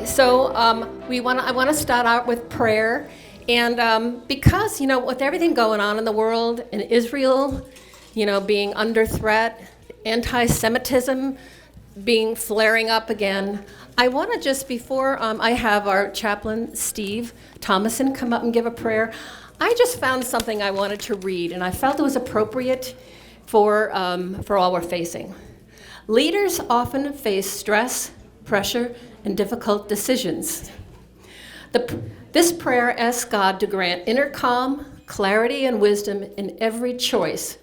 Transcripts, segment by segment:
So I want to start out with prayer, and because with everything going on in the world, in Israel, being under threat, anti-Semitism being flaring up again, I want to just before I have our chaplain Steve Thomason come up and give a prayer, I just found something I wanted to read, and I felt it was appropriate for all we're facing. Leaders often face stress, pressure, and difficult decisions. This prayer asks God to grant inner calm, clarity, and wisdom in every choice.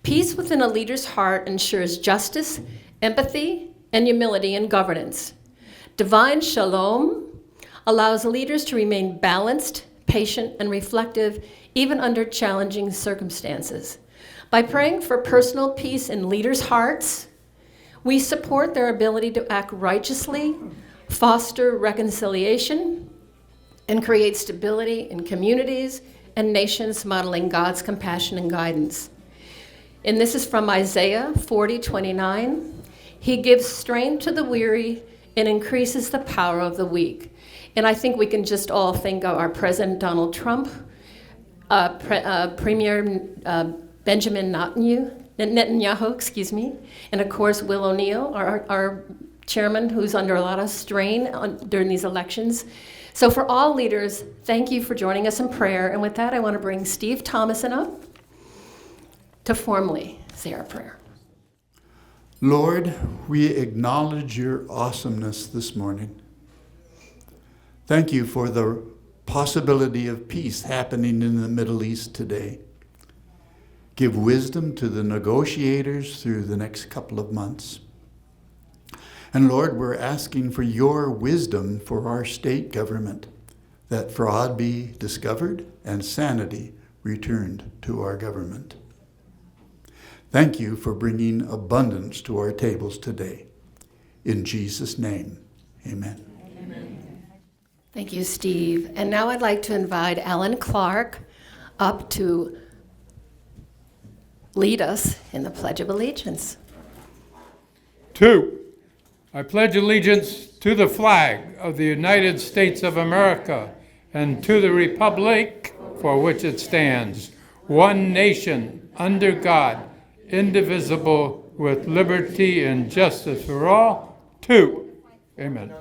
Peace within a leader's heart ensures justice, empathy, and humility in governance. Divine shalom allows leaders to remain balanced, patient, and reflective even under challenging circumstances. By praying for personal peace in leaders' hearts, we support their ability to act righteously, foster reconciliation, and create stability in communities and nations modeling God's compassion and guidance. And this is from Isaiah 40:29. He gives strength to the weary and increases the power of the weak. And I think we can just all think of our President Donald Trump, Premier Benjamin Netanyahu, and of course Will O'Neill, our chairman, who's under a lot of strain during these elections. So for all leaders, thank you for joining us in prayer. And with that, I want to bring Steve Thomason up to formally say our prayer. Lord, we acknowledge your awesomeness this morning. Thank you for the possibility of peace happening in the Middle East today. Give wisdom to the negotiators through the next couple of months. And Lord, we're asking for your wisdom for our state government, that fraud be discovered and sanity returned to our government. Thank you for bringing abundance to our tables today. In Jesus' name, amen. Amen. Thank you, Steve. And now I'd like to invite Alan Clark up to lead us in the Pledge of Allegiance. 2. I pledge allegiance to the flag of the United States of America and to the republic for which it stands, one nation, under God, indivisible, with liberty and justice for all. 2. Amen.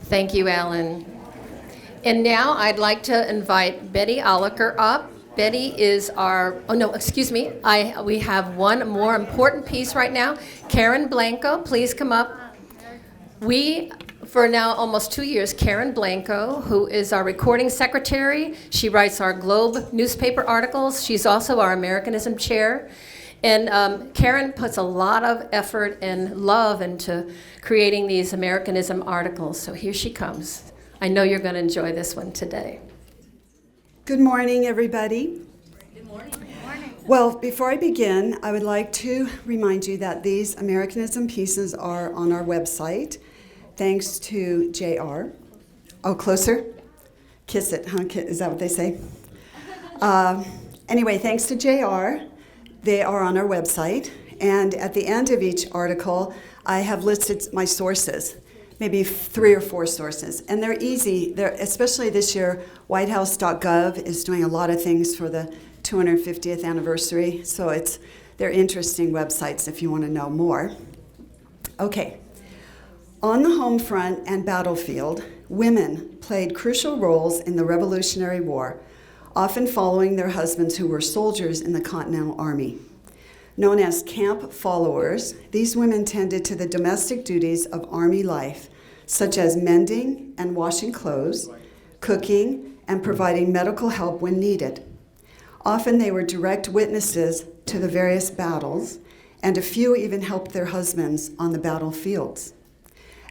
Thank you, Alan. And now I'd like to invite Betty Oliker up. Betty is we have one more important piece right now. Karen Blanco, please come up. For now almost 2 years, Karen Blanco, who is our recording secretary, she writes our Globe newspaper articles. She's also our Americanism chair. And Karen puts a lot of effort and love into creating these Americanism articles. So here she comes. I know you're going to enjoy this one today. Good morning, everybody. Good morning. Good morning. Well, before I begin, I would like to remind you that these Americanism pieces are on our website, thanks to JR. Oh, closer? Kiss it, huh? Is that what they say? Anyway, thanks to JR, they are on our website. And at the end of each article, I have listed my sources. Maybe 3 or 4 sources. And they're easy, especially this year. WhiteHouse.gov is doing a lot of things for the 250th anniversary, so they're interesting websites if you want to know more. Okay. On the home front and battlefield, women played crucial roles in the Revolutionary War, often following their husbands who were soldiers in the Continental Army. Known as camp followers, these women tended to the domestic duties of Army life, such as mending and washing clothes, cooking, and providing medical help when needed. Often they were direct witnesses to the various battles, and a few even helped their husbands on the battlefields.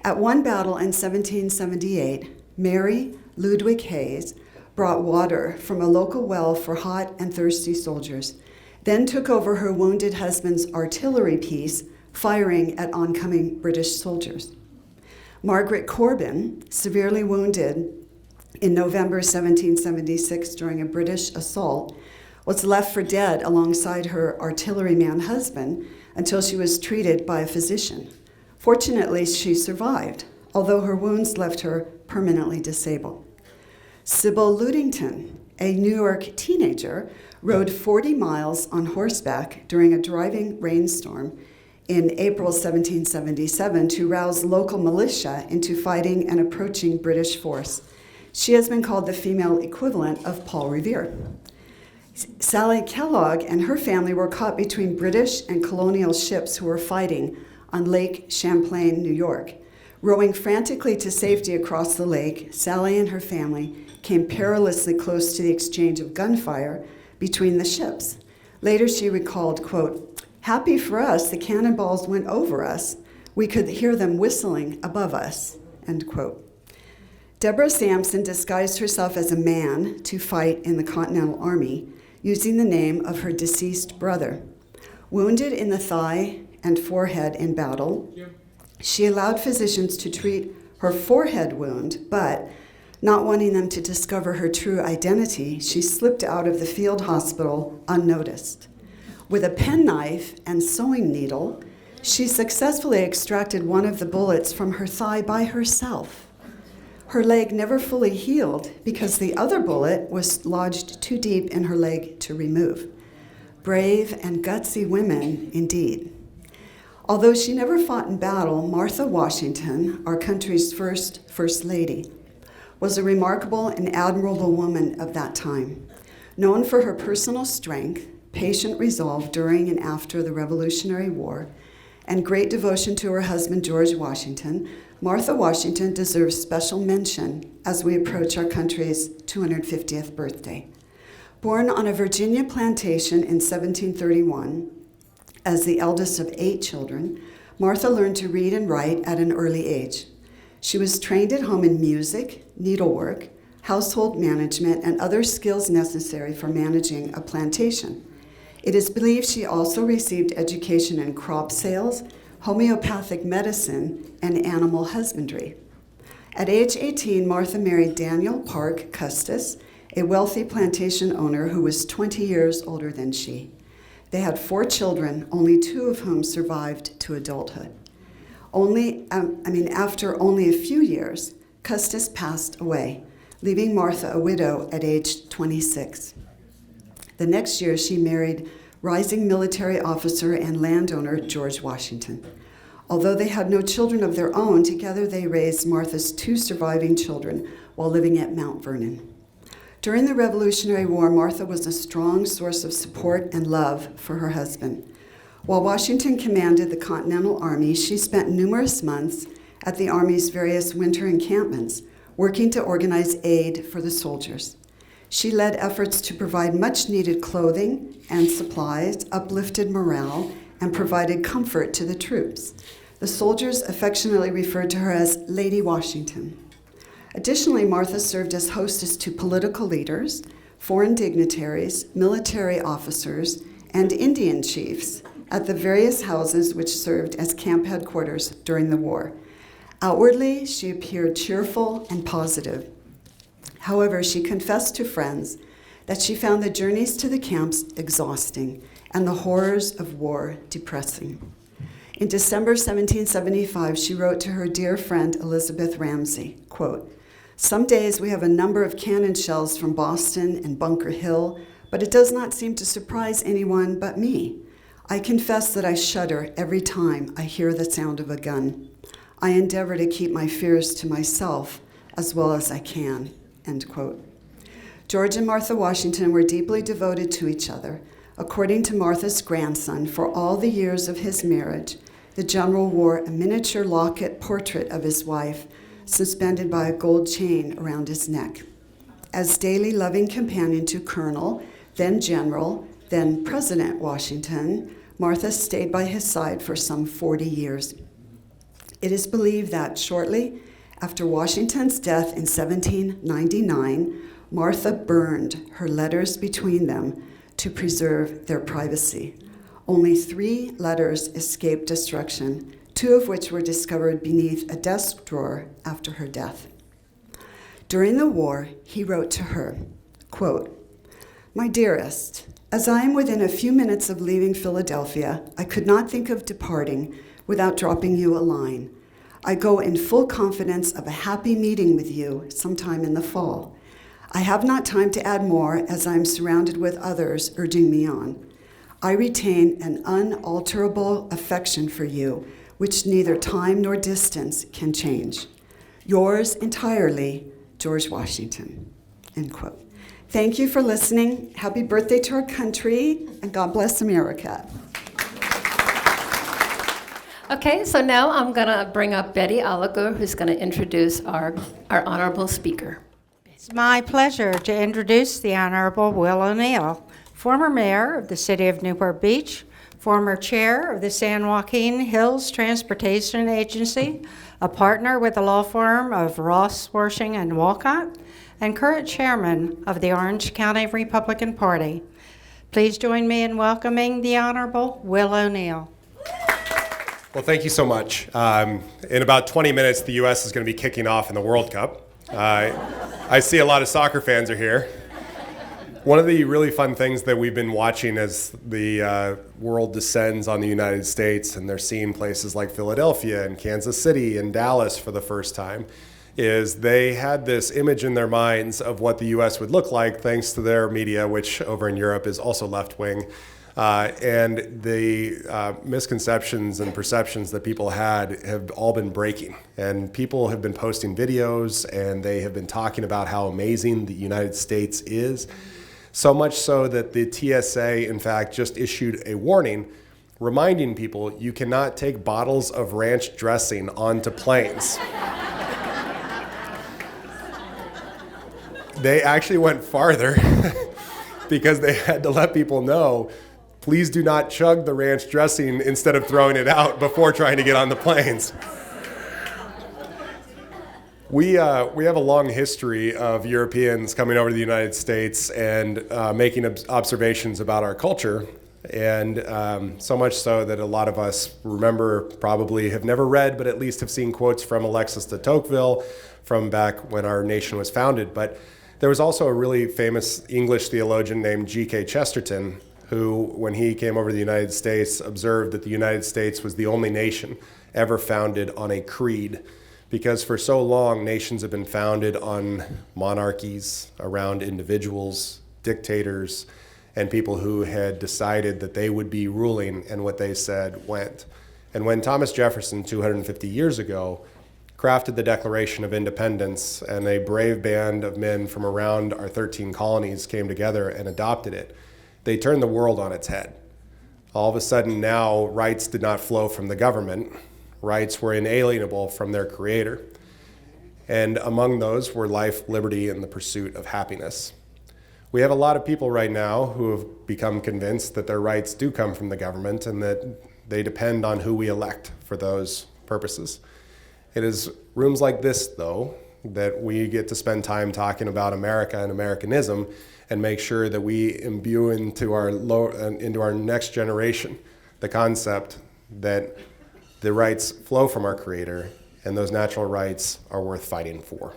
At one battle in 1778, Mary Ludwig Hayes brought water from a local well for hot and thirsty soldiers, then took over her wounded husband's artillery piece, firing at oncoming British soldiers. Margaret Corbin, severely wounded in November 1776 during a British assault, was left for dead alongside her artilleryman husband until she was treated by a physician. Fortunately, she survived, although her wounds left her permanently disabled. Sybil Ludington, a New York teenager, rode 40 miles on horseback during a driving rainstorm in April 1777 to rouse local militia into fighting an approaching British force. She has been called the female equivalent of Paul Revere. Sally Kellogg and her family were caught between British and colonial ships who were fighting on Lake Champlain, New York. Rowing frantically to safety across the lake, Sally and her family came perilously close to the exchange of gunfire between the ships. Later she recalled, quote, "Happy for us, the cannonballs went over us. We could hear them whistling above us," end quote. Deborah Sampson disguised herself as a man to fight in the Continental Army, using the name of her deceased brother. Wounded in the thigh and forehead in battle, she allowed physicians to treat her forehead wound, but not wanting them to discover her true identity, she slipped out of the field hospital unnoticed. With a penknife and sewing needle, she successfully extracted one of the bullets from her thigh by herself. Her leg never fully healed because the other bullet was lodged too deep in her leg to remove. Brave and gutsy women, indeed. Although she never fought in battle, Martha Washington, our country's First Lady, was a remarkable and admirable woman of that time. Known for her personal strength, patient resolve during and after the Revolutionary War, and great devotion to her husband, George Washington, Martha Washington deserves special mention as we approach our country's 250th birthday. Born on a Virginia plantation in 1731, as the eldest of 8 children, Martha learned to read and write at an early age. She was trained at home in music, needlework, household management, and other skills necessary for managing a plantation. It is believed she also received education in crop sales, homeopathic medicine, and animal husbandry. At age 18, Martha married Daniel Park Custis, a wealthy plantation owner who was 20 years older than she. They had 4 children, only 2 of whom survived to adulthood. After only a few years, Custis passed away, leaving Martha a widow at age 26. The next year, she married rising military officer and landowner George Washington. Although they had no children of their own, together they raised Martha's 2 surviving children while living at Mount Vernon. During the Revolutionary War, Martha was a strong source of support and love for her husband. While Washington commanded the Continental Army, she spent numerous months at the Army's various winter encampments, working to organize aid for the soldiers. She led efforts to provide much-needed clothing and supplies, uplifted morale, and provided comfort to the troops. The soldiers affectionately referred to her as Lady Washington. Additionally, Martha served as hostess to political leaders, foreign dignitaries, military officers, and Indian chiefs at the various houses which served as camp headquarters during the war. Outwardly, she appeared cheerful and positive. However, she confessed to friends that she found the journeys to the camps exhausting and the horrors of war depressing. In December 1775, she wrote to her dear friend Elizabeth Ramsey, quote, "Some days we have a number of cannon shells from Boston and Bunker Hill, but it does not seem to surprise anyone but me. I confess that I shudder every time I hear the sound of a gun. I endeavor to keep my fears to myself as well as I can," end quote. George and Martha Washington were deeply devoted to each other. According to Martha's grandson, for all the years of his marriage, the general wore a miniature locket portrait of his wife suspended by a gold chain around his neck. As daily loving companion to Colonel, then General, then President Washington, Martha stayed by his side for some 40 years. It is believed that shortly after Washington's death in 1799, Martha burned her letters between them to preserve their privacy. Only 3 letters escaped destruction, 2 of which were discovered beneath a desk drawer after her death. During the war, he wrote to her, quote, "My dearest, as I am within a few minutes of leaving Philadelphia, I could not think of departing without dropping you a line. I go in full confidence of a happy meeting with you sometime in the fall. I have not time to add more as I am surrounded with others urging me on. I retain an unalterable affection for you, which neither time nor distance can change. Yours entirely, George Washington." End quote. Thank you for listening. Happy birthday to our country, and God bless America. Okay, so now I'm going to bring up Betty Oliger, who's going to introduce our honorable speaker. It's my pleasure to introduce the Honorable Will O'Neill, former mayor of the city of Newport Beach, former chair of the San Joaquin Hills Transportation Agency, a partner with the law firm of Ross, Worshing, and Walcott, and current chairman of the Orange County Republican Party. Please join me in welcoming the Honorable Will O'Neill. Well, thank you so much. In about 20 minutes, the U.S. is going to be kicking off in the World Cup. I see a lot of soccer fans are here. One of the really fun things that we've been watching as the world descends on the United States, and they're seeing places like Philadelphia and Kansas City and Dallas for the first time, is they had this image in their minds of what the U.S. would look like thanks to their media, which over in Europe is also left-wing. And the misconceptions and perceptions that people had have all been breaking. And people have been posting videos, and they have been talking about how amazing the United States is. So much so that the TSA, in fact, just issued a warning reminding people you cannot take bottles of ranch dressing onto planes. They actually went farther because they had to let people know, please do not chug the ranch dressing instead of throwing it out before trying to get on the planes. We have a long history of Europeans coming over to the United States and making observations about our culture, and so much so that a lot of us remember, probably have never read, but at least have seen quotes from Alexis de Tocqueville from back when our nation was founded. But there was also a really famous English theologian named G.K. Chesterton, who, when he came over to the United States, observed that the United States was the only nation ever founded on a creed. Because for so long, nations have been founded on monarchies, around individuals, dictators, and people who had decided that they would be ruling, and what they said went. And when Thomas Jefferson, 250 years ago, crafted the Declaration of Independence, and a brave band of men from around our 13 colonies came together and adopted it, they turned the world on its head. All of a sudden now, rights did not flow from the government. Rights were inalienable from their creator. And among those were life, liberty, and the pursuit of happiness. We have a lot of people right now who have become convinced that their rights do come from the government and that they depend on who we elect for those purposes. It is rooms like this, though, that we get to spend time talking about America and Americanism and make sure that we imbue into our next generation the concept that the rights flow from our Creator, and those natural rights are worth fighting for.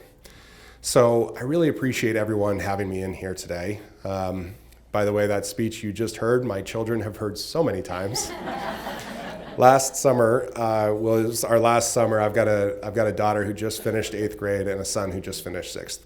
So I really appreciate everyone having me in here today. By the way, that speech you just heard, my children have heard so many times. Last summer was our last summer. I've got a daughter who just finished 8th grade and a son who just finished 6th.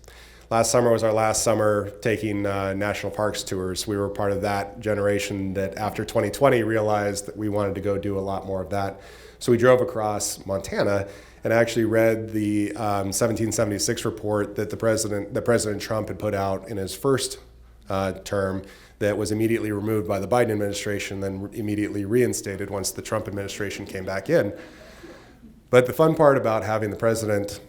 Last summer was our last summer taking national parks tours. We were part of that generation that after 2020 realized that we wanted to go do a lot more of that. So we drove across Montana and actually read the 1776 report that President Trump had put out in his first term that was immediately removed by the Biden administration, then immediately reinstated once the Trump administration came back in. But the fun part about having the president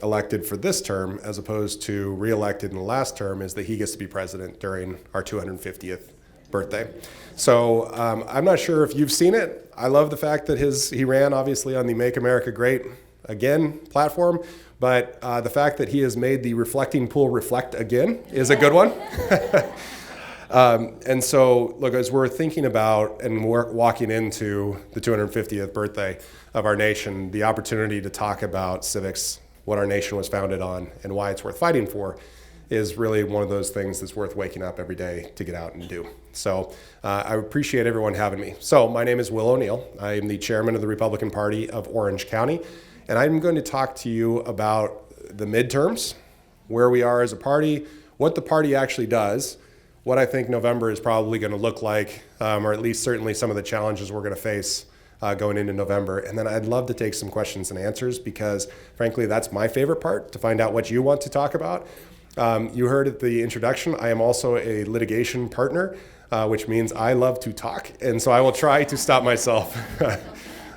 elected for this term as opposed to reelected in the last term is that he gets to be president during our 250th birthday. So I'm not sure if you've seen it. I love the fact that he ran obviously on the Make America Great Again platform, but the fact that he has made the reflecting pool reflect again is a good one. And so, look, as we're thinking about and we're walking into the 250th birthday of our nation, the opportunity to talk about civics, what our nation was founded on, and why it's worth fighting for, is really one of those things that's worth waking up every day to get out and do. So I appreciate everyone having me. So my name is Will O'Neill. I am the chairman of the Republican Party of Orange County, and I'm going to talk to you about the midterms, where we are as a party, what the party actually does, what I think November is probably going to look like, or at least certainly some of the challenges we're going to face going into November. And then I'd love to take some questions and answers because, frankly, that's my favorite part, to find out what you want to talk about. You heard at the introduction, I am also a litigation partner, which means I love to talk, and so I will try to stop myself.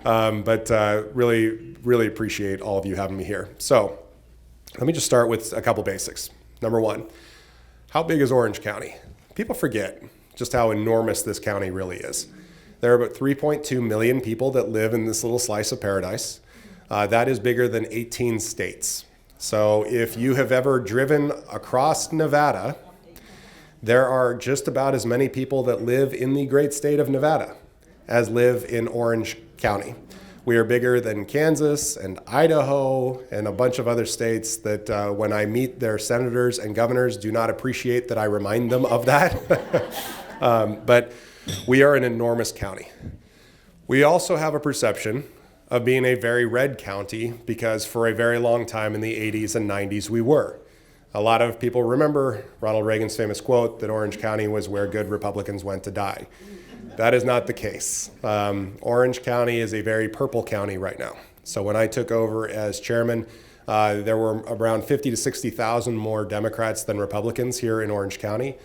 But really appreciate all of you having me here. So let me just start with a couple basics. Number one, how big is Orange County? People forget just how enormous this county really is. There are about 3.2 million people that live in this little slice of paradise. That is bigger than 18 states. So if you have ever driven across Nevada, there are just about as many people that live in the great state of Nevada as live in Orange County. We are bigger than Kansas and Idaho and a bunch of other states that when I meet their senators and governors do not appreciate that I remind them of that. But we are an enormous county. We also have a perception of being a very red county because for a very long time in the 80s and 90s we were. A lot of people remember Ronald Reagan's famous quote that Orange County was where good Republicans went to die. That is not the case. Orange County is a very purple county right now. So when I took over as chairman, there were around 50 to 60,000 more Democrats than Republicans here in Orange County.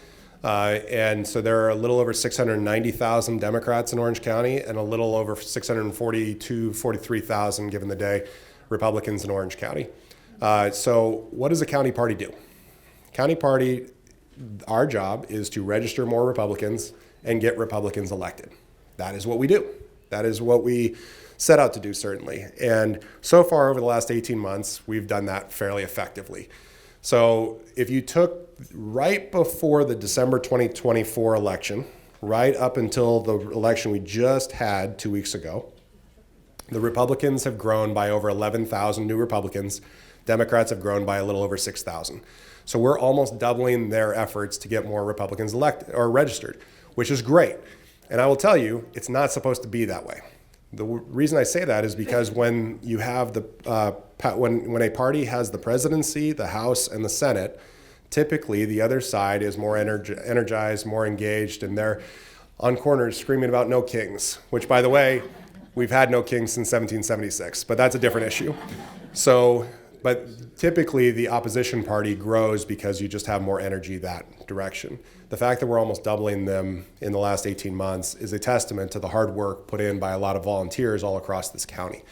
And so there are a little over 690,000 Democrats in Orange County and a little over 43,000, given the day, Republicans in Orange County. So what does a county party do? County party, our job is to register more Republicans and get Republicans elected. That is what we do. That is what we set out to do, certainly. And so far over the last 18 months, we've done that fairly effectively. So if you took right before the December 2024 election, right up until the election we just had 2 weeks ago, the Republicans have grown by over 11,000 new Republicans. Democrats have grown by a little over 6,000. So we're almost doubling their efforts to get more Republicans elected or registered, which is great. And I will tell you, it's not supposed to be that way. The reason I say that is because when you have when a party has the presidency, the House, and the Senate, typically the other side is more energized, more engaged, and they're on corners screaming about no kings, which, by the way, we've had no kings since 1776, but that's a different issue. So, but typically the opposition party grows because you just have more energy that direction. The fact that we're almost doubling them in the last 18 months is a testament to the hard work put in by a lot of volunteers all across this county.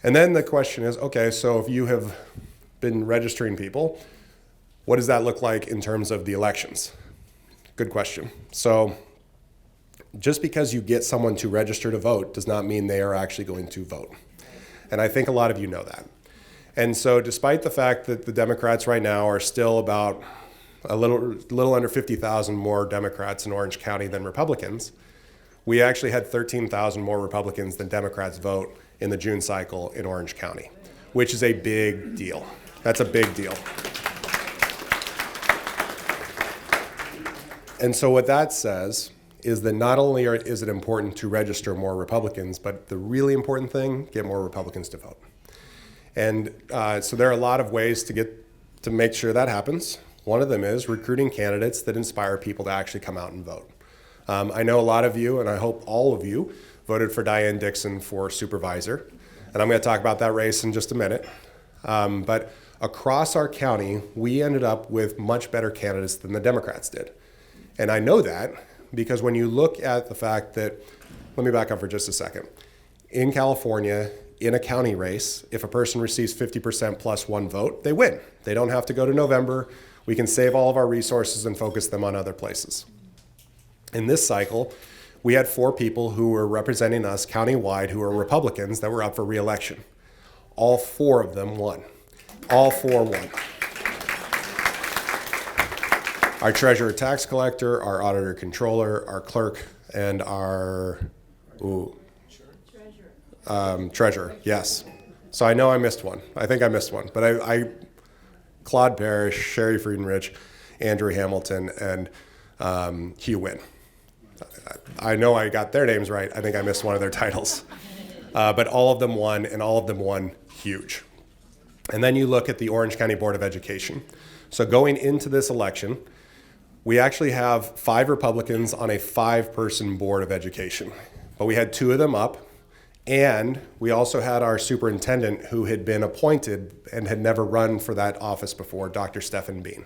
And then the question is, okay, so if you have been registering people, what does that look like in terms of the elections? Good question. So just because you get someone to register to vote does not mean they are actually going to vote. And I think a lot of you know that. And so despite the fact that the Democrats right now are still about a little under 50,000 more Democrats in Orange County than Republicans, we actually had 13,000 more Republicans than Democrats vote in the June cycle in Orange County, which is a big deal. That's a big deal. And so what that says is that not only is it important to register more Republicans, but the really important thing, get more Republicans to vote. And so there are a lot of ways to make sure that happens. One of them is recruiting candidates that inspire people to actually come out and vote. I know a lot of you, and I hope all of you, voted for Diane Dixon for supervisor. And I'm going to talk about that race in just a minute. But across our county, we ended up with much better candidates than the Democrats did. And I know that because when you look at the fact that, let me back up for just a second. In California, in a county race, if a person receives 50% plus one vote, they win. They don't have to go to November. We can save all of our resources and focus them on other places. In this cycle, we had 4 people who were representing us countywide who were Republicans that were up for re-election. All 4 of them won. All 4 won. Our treasurer tax collector, our auditor controller, our clerk, and our treasurer, yes. So I know I missed one. I think I missed one. But Claude Parrish, Sherry Friedenrich, Andrew Hamilton, and Hugh Wynn. I know I got their names right. I think I missed one of their titles. But all of them won, and all of them won huge. And then you look at the Orange County Board of Education. So going into this election, we actually have 5 Republicans on a 5-person Board of Education. But we had 2 of them up, and we also had our superintendent who had been appointed and had never run for that office before, Dr. Stephen Bean.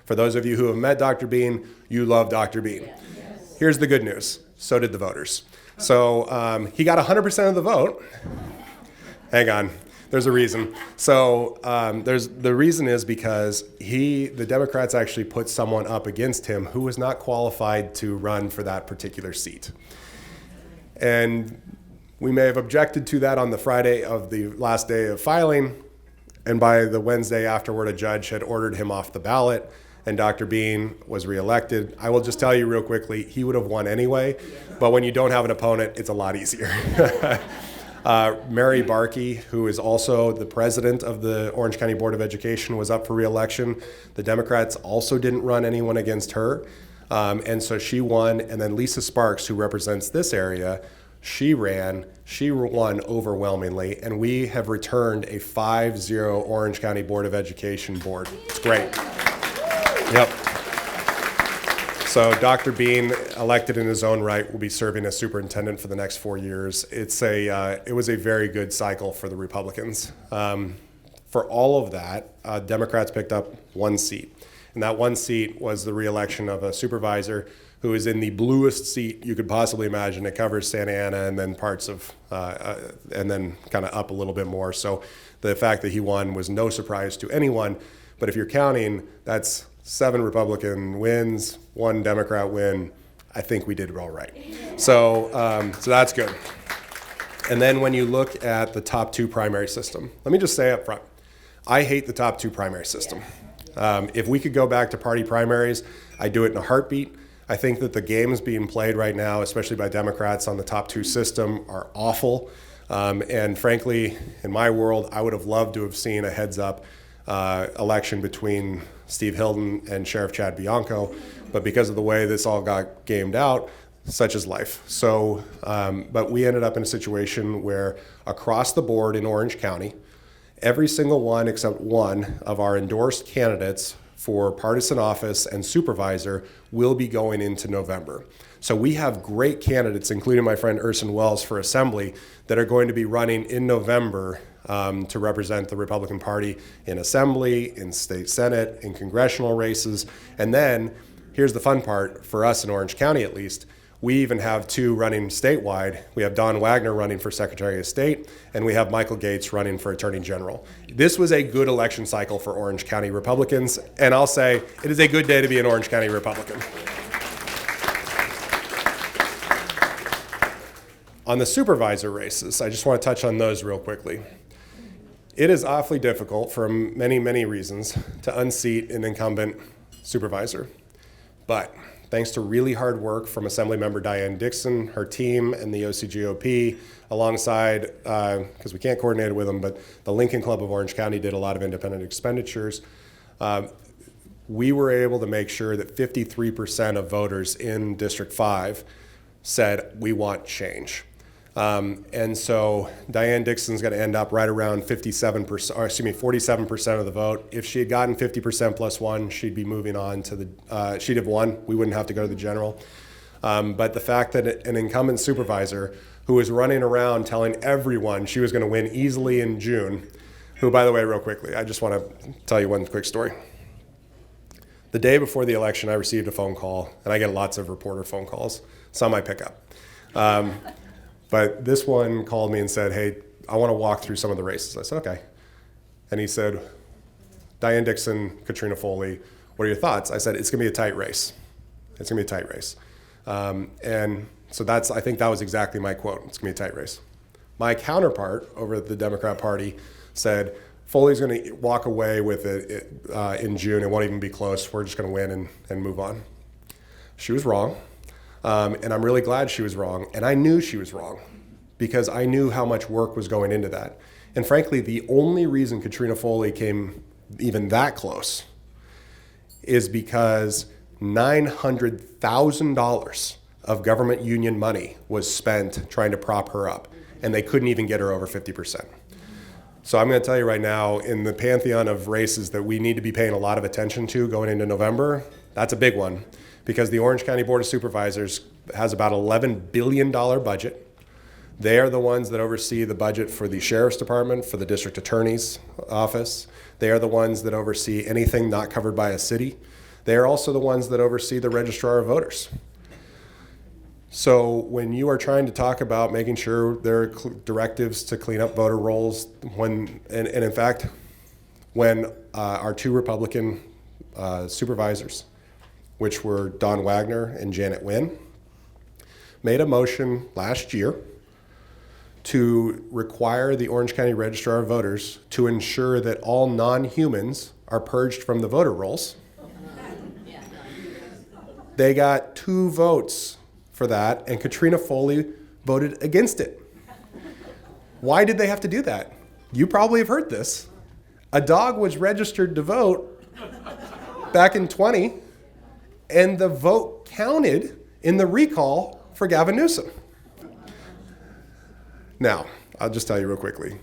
For those of you who have met Dr. Bean, you love Dr. Bean. Here's the good news. So did the voters. So he got 100% of the vote. Hang on. There's a reason. So the reason is because the Democrats actually put someone up against him who was not qualified to run for that particular seat. And we may have objected to that on the Friday of the last day of filing. And by the Wednesday afterward, a judge had ordered him off the ballot, and Dr. Bean was reelected. I will just tell you real quickly, he would have won anyway, but when you don't have an opponent, it's a lot easier. Mary Barkey, who is also the president of the Orange County Board of Education, was up for reelection. The Democrats also didn't run anyone against her, and so she won. And then Lisa Sparks, who represents this area, she ran. She won overwhelmingly, and we have returned a 5-0 Orange County Board of Education board. It's great. Yep. So Dr. Bean, elected in his own right, will be serving as superintendent for the next 4 years. It was a very good cycle for the Republicans. For all of that, Democrats picked up 1 seat. And that 1 seat was the reelection of a supervisor who is in the bluest seat you could possibly imagine. It covers Santa Ana and then parts of, and then kind of up a little bit more. So the fact that he won was no surprise to anyone. But if you're counting, that's 7 Republican wins, 1 Democrat win. I think we did all right. So that's good. And then when you look at the top 2 primary system, let me just say up front, I hate the top 2 primary system. If we could go back to party primaries, I'd do it in a heartbeat. I think that the games being played right now, especially by Democrats on the top 2 system, are awful. And frankly, in my world, I would have loved to have seen a heads-up election between Steve Hilton and Sheriff Chad Bianco, but because of the way this all got gamed out, such is life. So, but we ended up in a situation where across the board in Orange County, every single one except 1 of our endorsed candidates for partisan office and supervisor will be going into November. So we have great candidates, including my friend Urson Wells for Assembly, that are going to be running in November to represent the Republican Party in Assembly, in State Senate, in congressional races. And then, here's the fun part, for us in Orange County at least, we even have 2 running statewide. We have Don Wagner running for Secretary of State, and we have Michael Gates running for Attorney General. This was a good election cycle for Orange County Republicans, and I'll say it is a good day to be an Orange County Republican. On the supervisor races, I just want to touch on those real quickly. It is awfully difficult for many, many reasons to unseat an incumbent supervisor. But thanks to really hard work from Assemblymember Diane Dixon, her team, and the OCGOP, alongside, because we can't coordinate it with them, but the Lincoln Club of Orange County did a lot of independent expenditures. We were able to make sure that 53% of voters in District 5 said, we want change. And so Diane Dixon's going to end up right around 47% of the vote. If she had gotten 50% plus 1, she'd be moving on to the, she'd have won. We wouldn't have to go to the general. But the fact that an incumbent supervisor who was running around telling everyone she was going to win easily in June, who, by the way, real quickly, I just want to tell you one quick story. The day before the election, I received a phone call, and I get lots of reporter phone calls. Some I pick up. But this one called me and said, hey, I want to walk through some of the races. I said, okay. And he said, Diane Dixon, Katrina Foley, what are your thoughts? I said, it's going to be a tight race. It's going to be a tight race. And so I think that was exactly my quote. It's going to be a tight race. My counterpart over at the Democrat Party said, Foley's going to walk away with it in June. It won't even be close. We're just going to win and move on. She was wrong. And I'm really glad she was wrong. And I knew she was wrong because I knew how much work was going into that. And frankly, the only reason Katrina Foley came even that close is because $900,000 of government union money was spent trying to prop her up, and they couldn't even get her over 50%. So I'm going to tell you right now, in the pantheon of races that we need to be paying a lot of attention to going into November, that's a big one, because the Orange County Board of Supervisors has about $11 billion budget. They are the ones that oversee the budget for the Sheriff's Department, for the District Attorney's Office. They are the ones that oversee anything not covered by a city. They are also the ones that oversee the Registrar of Voters. So when you are trying to talk about making sure there are directives to clean up voter rolls, and in fact, when our two Republican supervisors, which were Don Wagner and Janet Wynn, made a motion last year to require the Orange County Registrar of Voters to ensure that all non-humans are purged from the voter rolls. They got 2 votes for that, and Katrina Foley voted against it. Why did they have to do that? You probably have heard this. A dog was registered to vote back in 20, and the vote counted in the recall for Gavin Newsom. Now, I'll just tell you real quickly.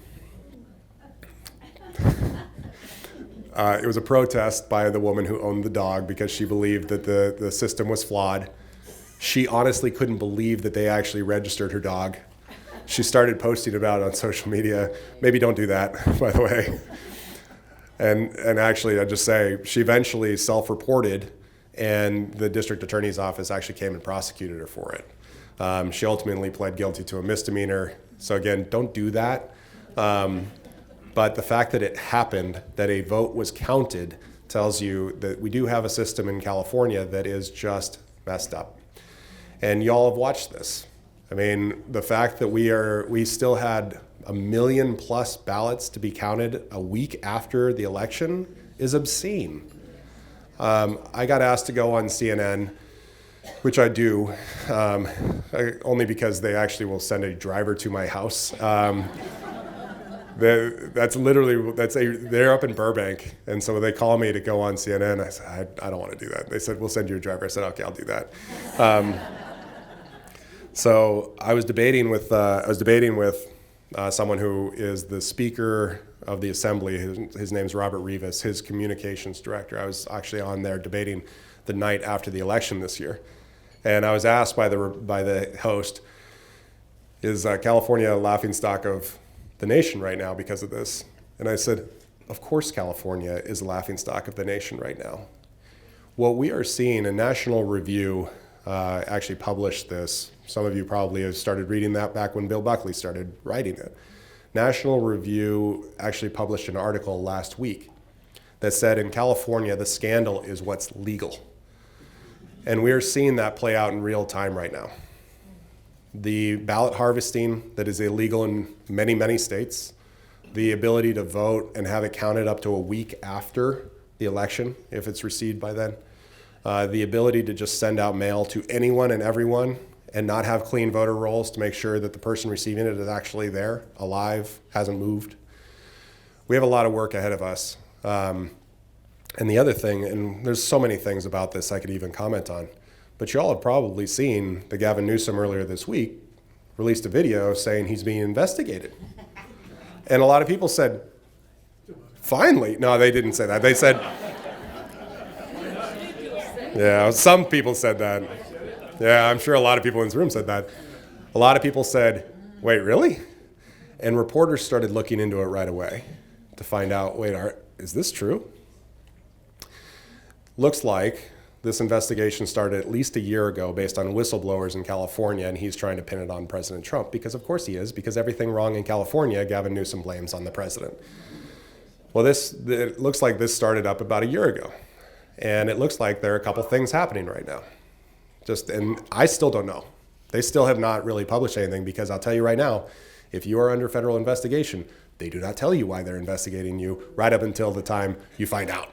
It was a protest by the woman who owned the dog because she believed that the system was flawed. She honestly couldn't believe that they actually registered her dog. She started posting about it on social media. Maybe don't do that, by the way. And actually, I'd just say, she eventually self-reported, and the district attorney's office actually came and prosecuted her for it. She ultimately pled guilty to a misdemeanor. So again, don't do that. But the fact that it happened, that a vote was counted, tells you that we do have a system in California that is just messed up. And y'all have watched this. I mean, the fact that we still had 1 million plus ballots to be counted a week after the election is obscene. I got asked to go on CNN, which I do, only because they actually will send a driver to my house. They're up in Burbank, and so they call me to go on CNN. I said, I don't want to do that. They said, we'll send you a driver. I said, okay, I'll do that. So I was debating with someone who is the Speaker of the Assembly. His name's Robert Rivas, his communications director. I was actually on there debating the night after the election this year, and I was asked by the host, is California a laughingstock of the nation right now because of this? And I said, of course California is a laughingstock of the nation right now. What we are seeing, a National Review actually published this. Some of you probably have started reading that back when Bill Buckley started writing it. National Review actually published an article last week that said in California, the scandal is what's legal. And we are seeing that play out in real time right now. The ballot harvesting that is illegal in many, many states, the ability to vote and have it counted up to a week after the election, if it's received by then, the ability to just send out mail to anyone and everyone and not have clean voter rolls to make sure that the person receiving it is actually there, alive, hasn't moved. We have a lot of work ahead of us. And the other thing, and there's so many things about this I could even comment on, but y'all have probably seen that Gavin Newsom earlier this week released a video saying he's being investigated. And a lot of people said, finally. No, they didn't say that. They said, yeah, some people said that. Yeah, I'm sure a lot of people in this room said that. A lot of people said, wait, really? And reporters started looking into it right away to find out, wait, is this true? Looks like this investigation started at least a year ago based on whistleblowers in California, and he's trying to pin it on President Trump, because of course he is, because everything wrong in California, Gavin Newsom blames on the president. Well, it looks like this started up about a year ago, and it looks like there are a couple things happening right now. And I still don't know. They still have not really published anything, because I'll tell you right now, if you are under federal investigation, they do not tell you why they're investigating you right up until the time you find out.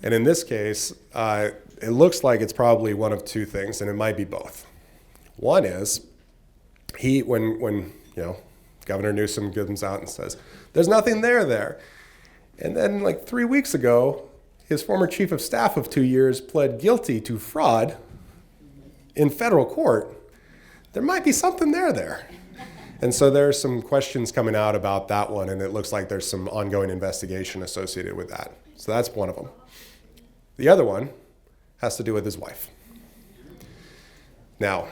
And in this case, it looks like it's probably one of two things, and it might be both. One is, when Governor Newsom comes out and says, there's nothing there, And then like 3 weeks ago, his former chief of staff of 2 years pled guilty to fraud in federal court. There might be something there. And so there's some questions coming out about that one, and it looks like there's some ongoing investigation associated with that. So that's one of them. The other one has to do with his wife. Now,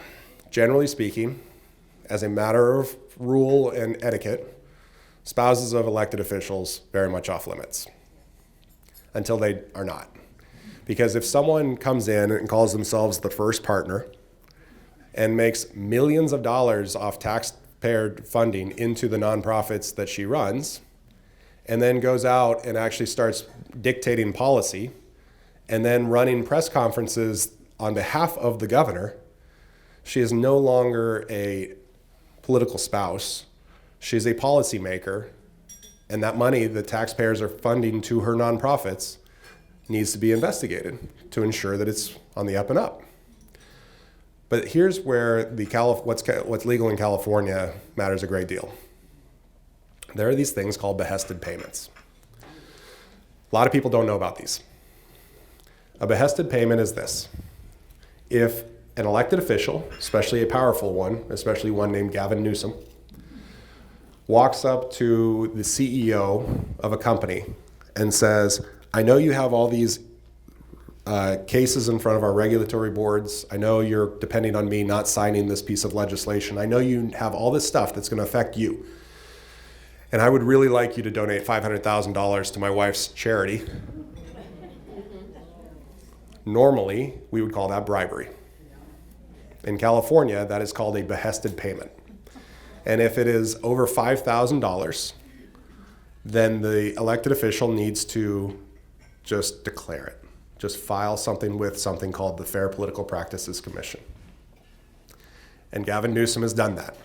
generally speaking, as a matter of rule and etiquette, spouses of elected officials very much off limits until they are not. Because if someone comes in and calls themselves the first partner and makes millions of dollars off taxpayer funding into the nonprofits that she runs, and then goes out and actually starts dictating policy and then running press conferences on behalf of the governor, she is no longer a political spouse. She's a policymaker, and that money that taxpayers are funding to her nonprofits needs to be investigated to ensure that it's on the up and up. But here's where what's legal in California matters a great deal. There are these things called behested payments. A lot of people don't know about these. A behested payment is this. If an elected official, especially a powerful one, especially one named Gavin Newsom, walks up to the CEO of a company and says, I know you have all these cases in front of our regulatory boards. I know you're depending on me not signing this piece of legislation. I know you have all this stuff that's going to affect you. And I would really like you to donate $500,000 to my wife's charity. Normally, we would call that bribery. In California, that is called a behested payment. And if it is over $5,000, then the elected official needs to just declare it. Just file something with something called the Fair Political Practices Commission. And Gavin Newsom has done that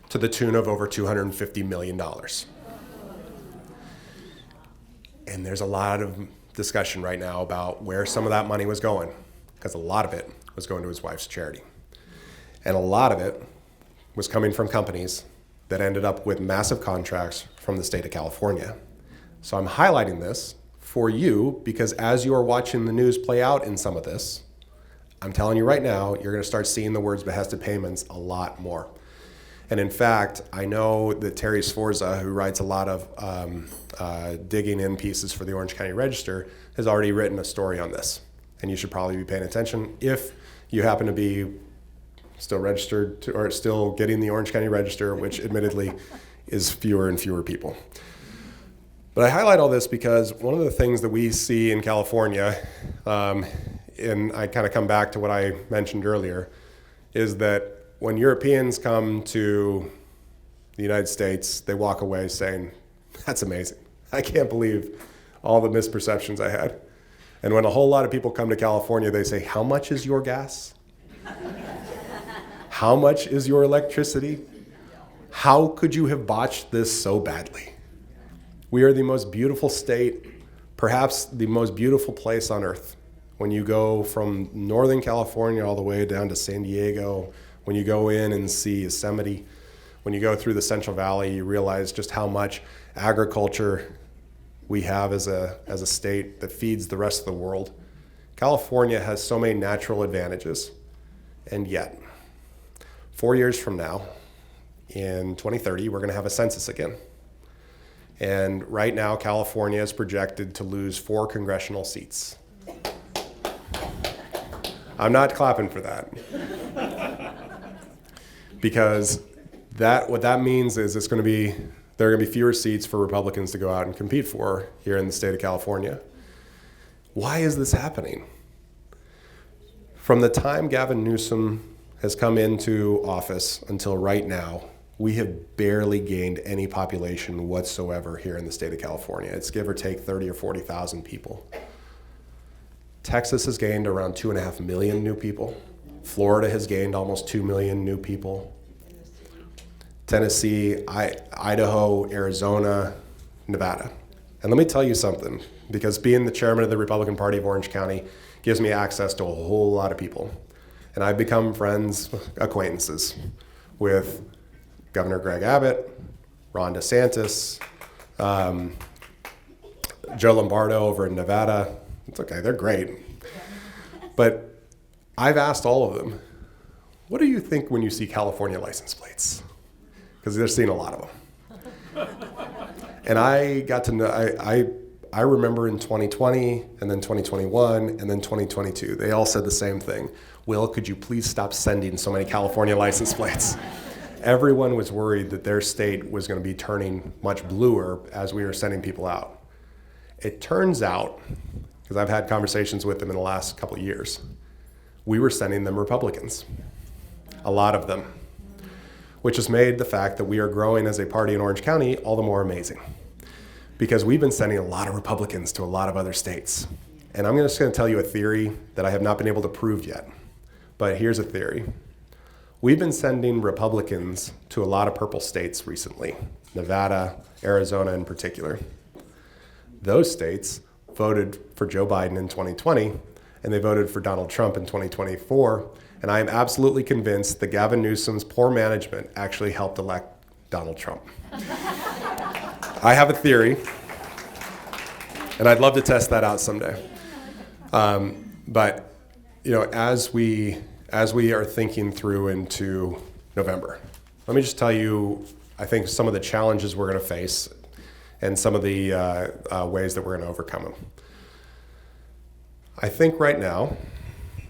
to the tune of over $250 million. And there's a lot of discussion right now about where some of that money was going, because a lot of it was going to his wife's charity. And a lot of it was coming from companies that ended up with massive contracts from the state of California. So I'm highlighting this for you because as you're watching the news play out in some of this, I'm telling you right now, you're going to start seeing the words behested payments a lot more. And in fact, I know that Terry Sforza, who writes a lot of digging in pieces for the Orange County Register, has already written a story on this. And you should probably be paying attention if you happen to be still registered to, or still getting the Orange County Register, which admittedly is fewer and fewer people. But I highlight all this because one of the things that we see in California, and I kind of come back to what I mentioned earlier, is that when Europeans come to the United States, they walk away saying, that's amazing. I can't believe all the misperceptions I had. And when a whole lot of people come to California, they say, how much is your gas? How much is your electricity? How could you have botched this so badly? We are the most beautiful state, perhaps the most beautiful place on earth. When you go from Northern California all the way down to San Diego, when you go in and see Yosemite, when you go through the Central Valley, you realize just how much agriculture we have as a state that feeds the rest of the world. California has so many natural advantages, and yet, 4 years from now, in 2030, we're going to have a census again. And right now, California is projected to lose 4 congressional seats. I'm not clapping for that. Because what that means is there are going to be fewer seats for Republicans to go out and compete for here in the state of California. Why is this happening? From the time Gavin Newsom has come into office until right now, we have barely gained any population whatsoever here in the state of California. It's give or take 30 or 40,000 people. Texas has gained around 2.5 million new people. Florida has gained almost 2 million new people. Tennessee, Idaho, Arizona, Nevada. And let me tell you something, because being the chairman of the Republican Party of Orange County gives me access to a whole lot of people. And I've become friends, acquaintances with Governor Greg Abbott, Ron DeSantis, Joe Lombardo over in Nevada. It's okay, they're great. But I've asked all of them, what do you think when you see California license plates? Because they're seeing a lot of them. And I got to know, I remember in 2020, and then 2021, and then 2022, they all said the same thing. Will, could you please stop sending so many California license plates? Everyone was worried that their state was going to be turning much bluer as we were sending people out. It turns out, because I've had conversations with them in the last couple of years, we were sending them Republicans, a lot of them, which has made the fact that we are growing as a party in Orange County all the more amazing, because we've been sending a lot of Republicans to a lot of other states. And I'm just going to tell you a theory that I have not been able to prove yet, but here's a theory. We've been sending Republicans to a lot of purple states recently, Nevada, Arizona in particular. Those states voted for Joe Biden in 2020, and they voted for Donald Trump in 2024, and I am absolutely convinced that Gavin Newsom's poor management actually helped elect Donald Trump. I have a theory, and I'd love to test that out someday. But you know, as we are thinking through into November, let me just tell you, I think some of the challenges we're going to face and some of the ways that we're going to overcome them. I think right now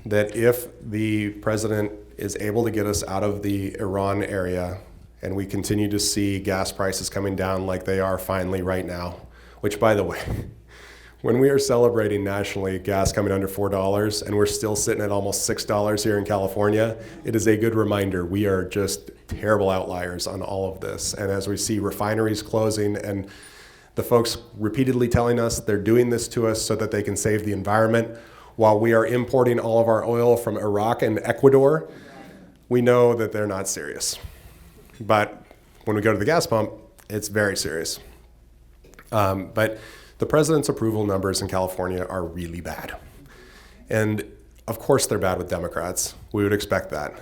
that if the president is able to get us out of the Iran area and we continue to see gas prices coming down like they are finally right now, which, by the way, when we are celebrating nationally gas coming under $4 and we're still sitting at almost $6 here in California, it is a good reminder we are just terrible outliers on all of this. And as we see refineries closing and the folks repeatedly telling us they're doing this to us so that they can save the environment while we are importing all of our oil from Iraq and Ecuador, we know that they're not serious. But when we go to the gas pump, it's very serious. But the president's approval numbers in California are really bad. And of course they're bad with Democrats. We would expect that.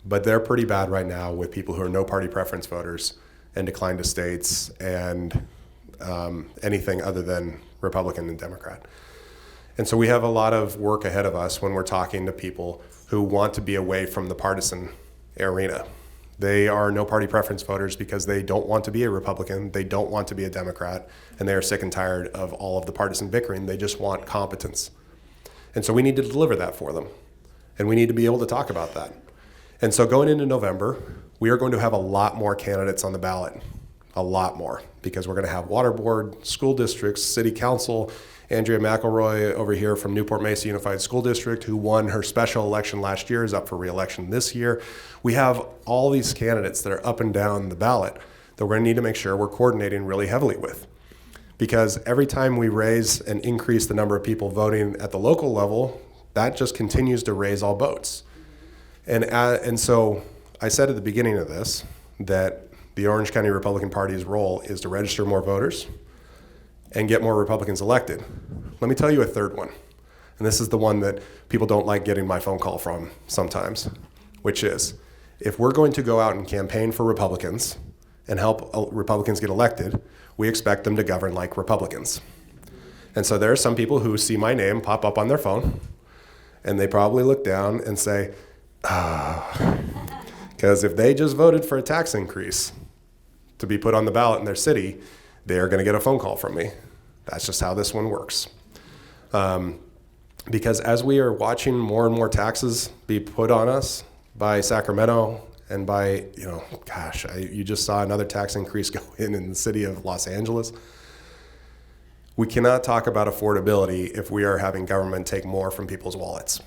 But they're pretty bad right now with people who are no party preference voters and decline to states and anything other than Republican and Democrat. And so we have a lot of work ahead of us when we're talking to people who want to be away from the partisan arena. They are no party preference voters because they don't want to be a Republican, they don't want to be a Democrat, and they are sick and tired of all of the partisan bickering. They just want competence. And so we need to deliver that for them. And we need to be able to talk about that. And so going into November, we are going to have a lot more candidates on the ballot. A lot more, because we're going to have water board, school districts, city council. Andrea McElroy over here from Newport Mesa Unified School District, who won her special election last year, is up for re-election this year. We have all these candidates that are up and down the ballot that we're going to need to make sure we're coordinating really heavily with. Because every time we raise and increase the number of people voting at the local level, that just continues to raise all boats. And so I said at the beginning of this that the Orange County Republican Party's role is to register more voters and get more Republicans elected. Let me tell you a third one. And this is the one that people don't like getting my phone call from sometimes, which is, if we're going to go out and campaign for Republicans and help Republicans get elected, we expect them to govern like Republicans. And so there are some people who see my name pop up on their phone, and they probably look down and say, because if they just voted for a tax increase to be put on the ballot in their city, they're going to get a phone call from me. That's just how this one works. Because as we are watching more and more taxes be put on us by Sacramento and by, you just saw another tax increase go in the city of Los Angeles. We cannot talk about affordability if we are having government take more from people's wallets.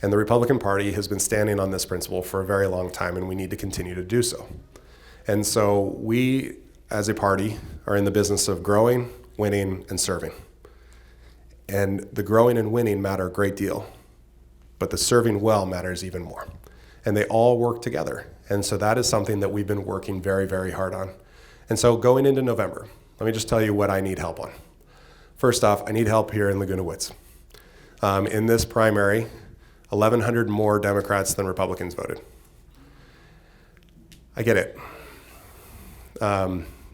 And the Republican Party has been standing on this principle for a very long time, and we need to continue to do so. And so we, as a party, are in the business of growing, winning, and serving. And the growing and winning matter a great deal, but the serving well matters even more. And they all work together. And so that is something that we've been working very, very hard on. And so going into November, let me just tell you what I need help on. First off, I need help here in Laguna Woods. In this primary, 1,100 more Democrats than Republicans voted. I get it.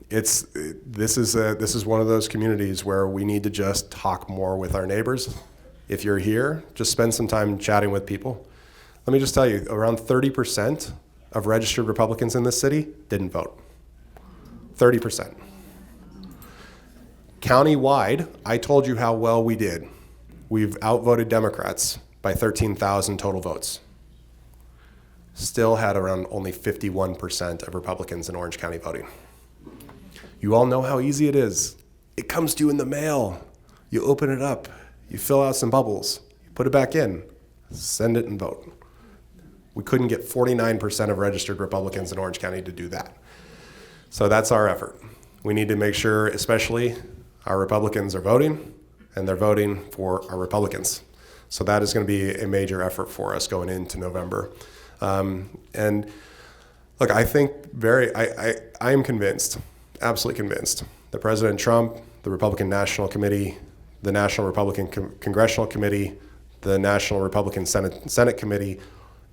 this is one of those communities where we need to just talk more with our neighbors. If you're here, just spend some time chatting with people. Let me just tell you, around 30% of registered Republicans in this city didn't vote. 30%. Countywide, I told you how well we did. We've outvoted Democrats by 13,000 total votes. Still had around only 51% of Republicans in Orange County voting. You all know how easy it is. It comes to you in the mail. You open it up, you fill out some bubbles, you put it back in, send it and vote. We couldn't get 49% of registered Republicans in Orange County to do that. So that's our effort. We need to make sure, especially, our Republicans are voting, and they're voting for our Republicans. So that is going to be a major effort for us going into November. And look, I think I am convinced, absolutely convinced, that President Trump, the Republican National Committee, the National Republican Congressional Committee, the National Republican Senate Committee,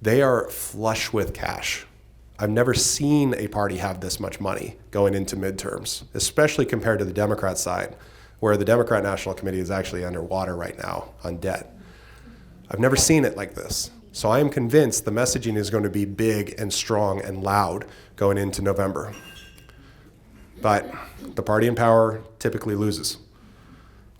they are flush with cash. I've never seen a party have this much money going into midterms, especially compared to the Democrat side, where the Democrat National Committee is actually underwater right now on debt. I've never seen it like this. So I am convinced the messaging is going to be big and strong and loud going into November. But the party in power typically loses.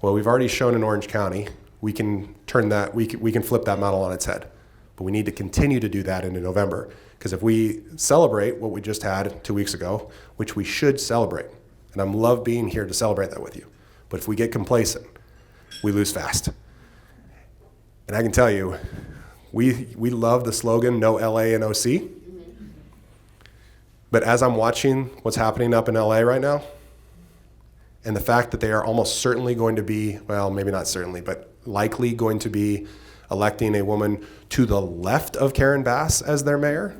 Well, we've already shown in Orange County, we can turn that, we can flip that model on its head. But we need to continue to do that into November. Because if we celebrate what we just had 2 weeks ago, which we should celebrate, and I love being here to celebrate that with you, but if we get complacent, we lose fast. And I can tell you, we love the slogan, no LA and OC. But as I'm watching what's happening up in LA right now, and the fact that they are almost certainly going to be, well, maybe not certainly, but likely going to be electing a woman to the left of Karen Bass as their mayor,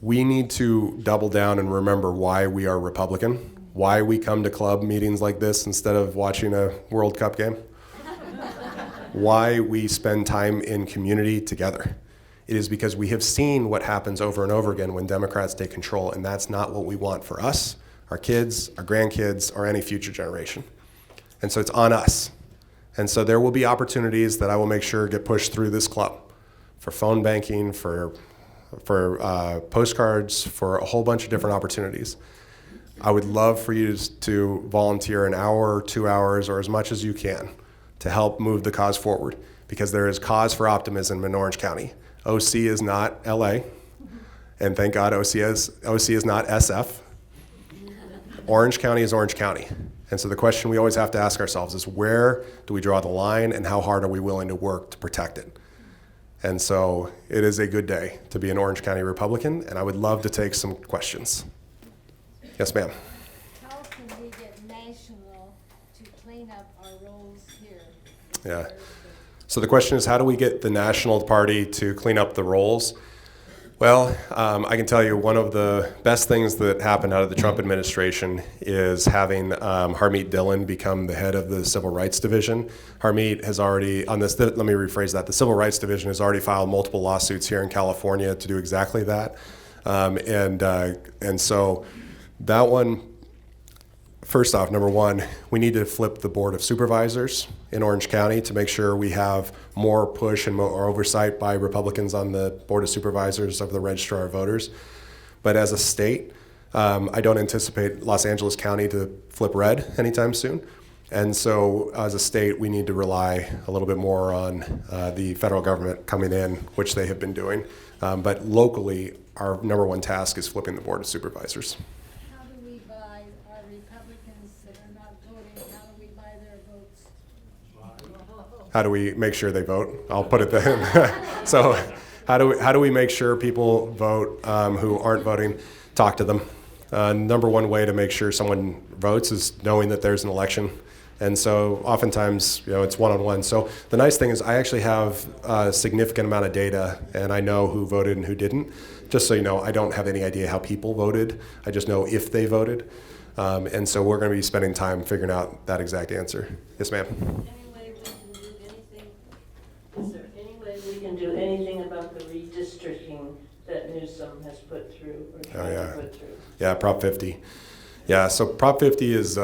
we need to double down and remember why we are Republican, why we come to club meetings like this instead of watching a World Cup game, why we spend time in community together. It is because we have seen what happens over and over again when Democrats take control, and that's not what we want for us, our kids, our grandkids, or any future generation. And so it's on us. And so there will be opportunities that I will make sure get pushed through this club for phone banking, for postcards, for a whole bunch of different opportunities. I would love for you to volunteer an hour, 2 hours, or as much as you can to help move the cause forward, because there is cause for optimism in Orange County. OC is not LA, and thank God OC is not SF. Orange County is Orange County. And so the question we always have to ask ourselves is, where do we draw the line, and how hard are we willing to work to protect it? And so it is a good day to be an Orange County Republican, and I would love to take some questions. Yes, ma'am. How can we get national to clean up our roles here? Yeah. So the question is, how do we get the national party to clean up the rolls? Well, I can tell you one of the best things that happened out of the Trump administration is having Harmeet Dillon become the head of the Civil Rights Division. Harmeet has already, let me rephrase that, the Civil Rights Division has already filed multiple lawsuits here in California to do exactly that. And so that one, first off, number one, we need to flip the Board of Supervisors in Orange County to make sure we have more push and more oversight by Republicans on the Board of Supervisors of the Registrar of Voters. But as a state, I don't anticipate Los Angeles County to flip red anytime soon. And so as a state, we need to rely a little bit more on the federal government coming in, which they have been doing. But locally, our number one task is flipping the Board of Supervisors. How do we buy our Republicans that are not voting? How do we buy their votes? How do we make sure they vote? I'll put it then. So how do we make sure people vote who aren't voting? Talk to them. Number one way to make sure someone votes is knowing that there's an election. And so oftentimes, it's one-on-one. So the nice thing is I actually have a significant amount of data, and I know who voted and who didn't. Just so you know, I don't have any idea how people voted. I just know if they voted. And so we're going to be spending time figuring out that exact answer. Yes, ma'am. Is there any way we can do anything about the redistricting that Newsom has put through or Oh, tried yeah. to put through. Yeah, Prop 50. Yeah, so Prop 50 is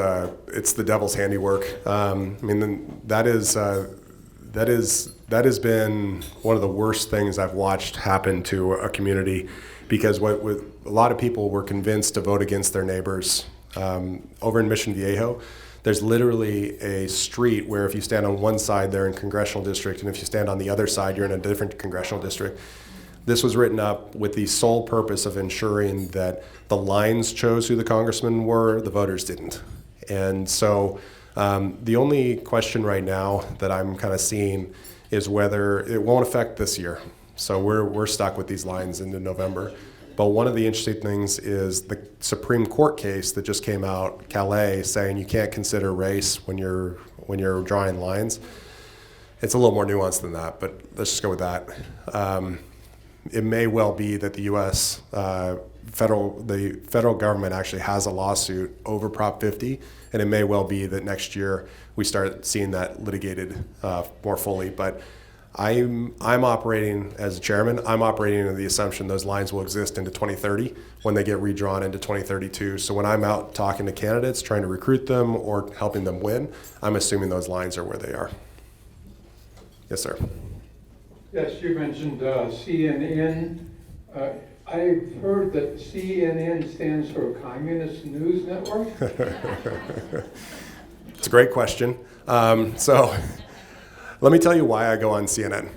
it's the devil's handiwork. I mean, that has been one of the worst things I've watched happen to a community, because what a lot of people were convinced to vote against their neighbors. Over in Mission Viejo, there's literally a street where if you stand on one side, they're in congressional district, and if you stand on the other side, you're in a different congressional district. This was written up with the sole purpose of ensuring that the lines chose who the congressmen were, the voters didn't. And so the only question right now that I'm kind of seeing is whether it won't affect this year. So we're stuck with these lines into November. But one of the interesting things is the Supreme Court case that just came out, Calais, saying you can't consider race when you're drawing lines. It's a little more nuanced than that, but let's just go with that. It may well be that the U.S. The federal government actually has a lawsuit over Prop 50, and it may well be that next year we start seeing that litigated more fully. But I'm operating as a chairman. I'm operating under the assumption those lines will exist into 2030 when they get redrawn into 2032. So when I'm out talking to candidates, trying to recruit them or helping them win, I'm assuming those lines are where they are. Yes, sir. Yes, you mentioned CNN. I've heard that CNN stands for Communist News Network. It's a great question. So let me tell you why I go on CNN.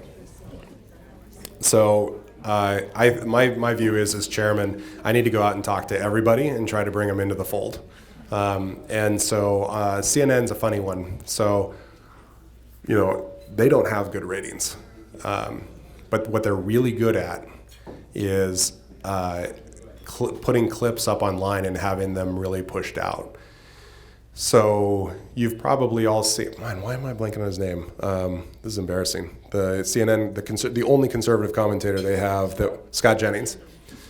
So my view is, as chairman, I need to go out and talk to everybody and try to bring them into the fold. And so CNN's a funny one. So, they don't have good ratings. But what they're really good at is putting clips up online and having them really pushed out. So you've probably all seen, man, why am I blanking on his name? This is embarrassing. The CNN, the only conservative commentator they have, Scott Jennings.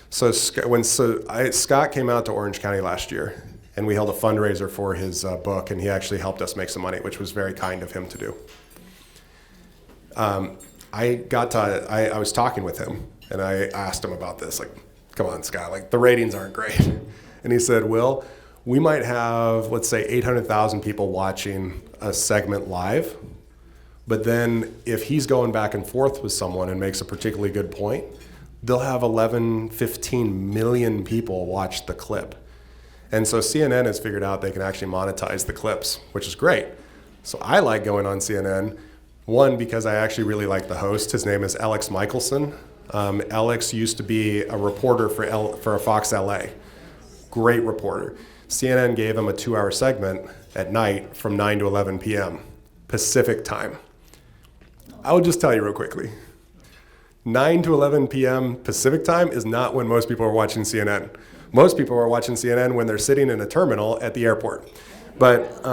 So Scott came out to Orange County last year, and we held a fundraiser for his book, and he actually helped us make some money, which was very kind of him to do. I was talking with him, and I asked him about this, like, come on, Scott, like, the ratings aren't great. And he said, Will, we might have, let's say, 800,000 people watching a segment live, but then if he's going back and forth with someone and makes a particularly good point, they'll have 11, 15 million people watch the clip. And so CNN has figured out they can actually monetize the clips, which is great. So I like going on CNN. One, because I actually really like the host. His name is Alex Michelson. Alex used to be a reporter for Fox LA. Great reporter. CNN gave him a 2-hour segment at night from 9 to 11 p.m. Pacific time. I will just tell you real quickly. 9 to 11 p.m. Pacific time is not when most people are watching CNN. Most people are watching CNN when they're sitting in a terminal at the airport. But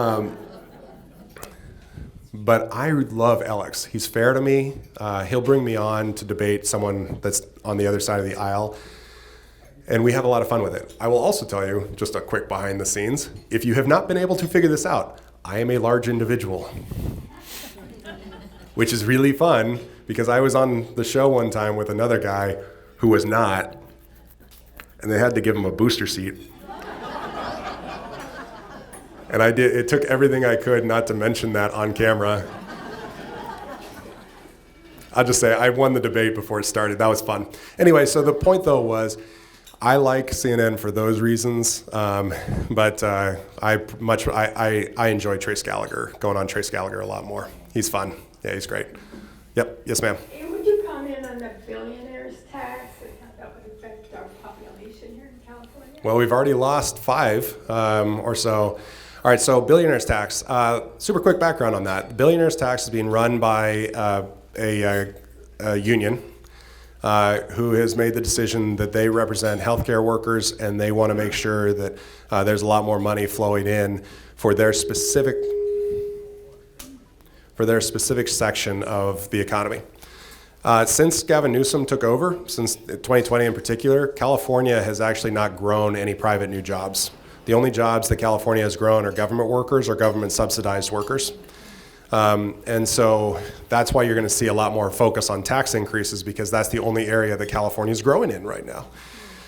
I love Alex. He's fair to me. He'll bring me on to debate someone that's on the other side of the aisle. And we have a lot of fun with it. I will also tell you, just a quick behind the scenes, if you have not been able to figure this out, I am a large individual. Which is really fun, because I was on the show one time with another guy who was not, and they had to give him a booster seat. And I did. It took everything I could not to mention that on camera. I'll just say I won the debate before it started. That was fun. Anyway, so the point though was, I like CNN for those reasons, but I enjoy Trace Gallagher. Going on Trace Gallagher a lot more. He's fun. Yeah, he's great. Yep. Yes, ma'am. And would you comment on the billionaires tax and how that would affect our population here in California? Well, we've already lost 5 or so. All right, so billionaires tax. Super quick background on that. Billionaires tax is being run by a union who has made the decision that they represent healthcare workers, and they want to make sure that there's a lot more money flowing in for their specific section of the economy. Since Gavin Newsom took over, since 2020 in particular, California has actually not grown any private new jobs. The only jobs that California has grown are government workers or government subsidized workers. And so that's why you're going to see a lot more focus on tax increases, because that's the only area that California is growing in right now.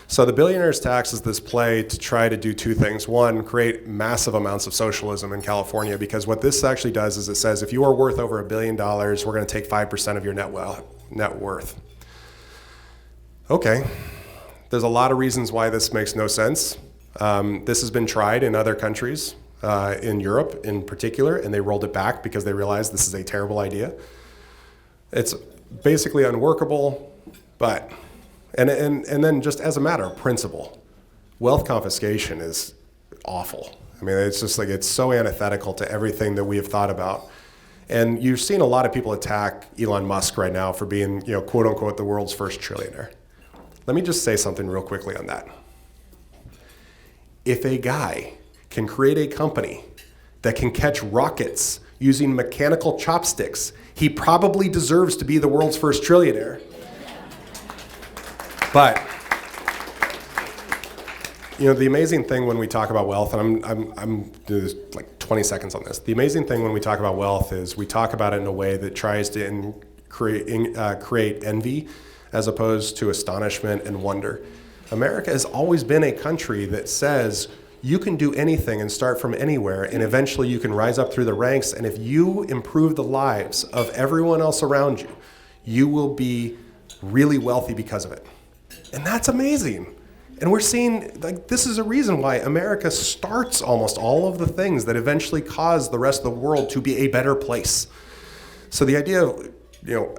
So the billionaire's tax is this play to try to do two things. One, create massive amounts of socialism in California, because what this actually does is it says if you are worth over $1 billion, we're going to take 5% of your net worth. Okay. There's a lot of reasons why this makes no sense. This has been tried in other countries, in Europe in particular, and they rolled it back because they realized this is a terrible idea. It's basically unworkable, but... And then just as a matter of principle, wealth confiscation is awful. I mean, it's just like, it's so antithetical to everything that we have thought about. And you've seen a lot of people attack Elon Musk right now for being, quote unquote, the world's first trillionaire. Let me just say something real quickly on that. If a guy can create a company that can catch rockets using mechanical chopsticks, he probably deserves to be the world's first trillionaire. But, the amazing thing when we talk about wealth, and I'm doing like 20 seconds on this. The amazing thing when we talk about wealth is we talk about it in a way that tries to create envy as opposed to astonishment and wonder. America has always been a country that says you can do anything and start from anywhere, and eventually you can rise up through the ranks, and if you improve the lives of everyone else around you, you will be really wealthy because of it. And that's amazing. And we're seeing, this is a reason why America starts almost all of the things that eventually cause the rest of the world to be a better place. So the idea of,